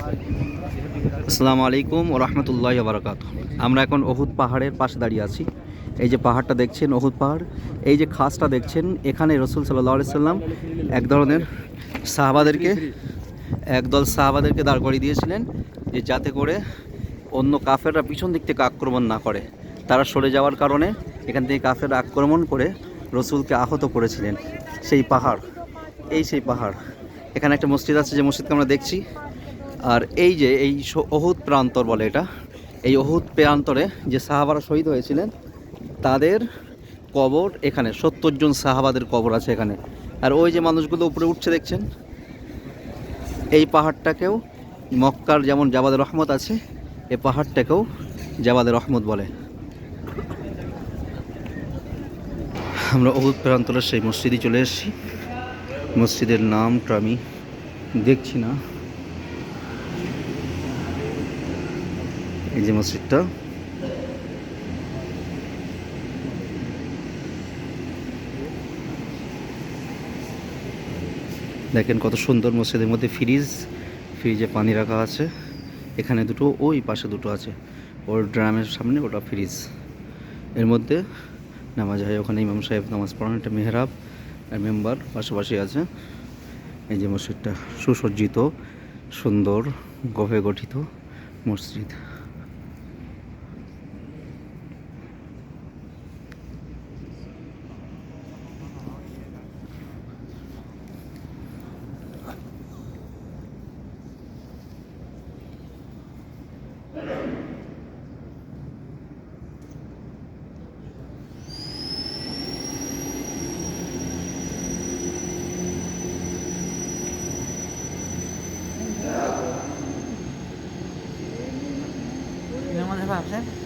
আসসালামু আলাইকুম ওয়া রাহমাতুল্লাহি ওয়া বারাকাতুহু। আমরা এখন উহুদ পাহাড়ের পাশে দাঁড়িয়ে আছি। এই যে পাহাড়টা দেখছেন উহুদ পাহাড়, এই যে খাসটা দেখছেন, এখানে রাসূল সাল্লাল্লাহু আলাইহি সাল্লাম একদল সাহাবাদেরকে দাঁড় করিয়ে দিয়েছিলেন, যে যাতে করে অন্য কাফেররা পিছন দিক থেকে আক্রমণ না করে। তারা সরে যাওয়ার কারণে এখান থেকে কাফেররা আক্রমণ করে রসুলকে আহত করেছিলেন। সেই পাহাড়, সেই পাহাড়। এখানে একটা মসজিদ আছে, যে মসজিদকে আমরা দেখছি। আর এই যে উহুদ প্রান্তর বলে এটা, এই উহুদ প্রান্তরে যে সাহাবারা শহীদ হয়েছিলেন তাদের কবর এখানে, 70 জন সাহাবাদের কবর আছে এখানে। আর ওই যে মানুষগুলো উপরে উঠছে দেখছেন, এই পাহাড়টাকেও মক্কার যেমন জাবাদে রহমত আছে, এই পাহাড়টাকেও জাবাদে রহমত বলে। আমরা উহুদ প্রান্তরের সেই মসজিদে চলে এসেছি। মসজিদের নামটা আমি দেখছি না। এই যে মসজিদটা, দেখেন কত সুন্দর। মসজিদের মধ্যে ফ্রিজে পানি রাখা আছে। এখানে দুটো, ওই পাশে দুটো আছে, ওর ড্রামের সামনে ওটা ফ্রিজ। এর মধ্যে নামাজ হয়, ওখানে ইমাম সাহেব নামাজ পড়ান। একটা মেহরাব আর মেম্বার পাশাপাশি আছে। এই যে মসজিদটা সুসজ্জিত, সুন্দর, গভীর গঠিত মসজিদ। Ini mana Pak?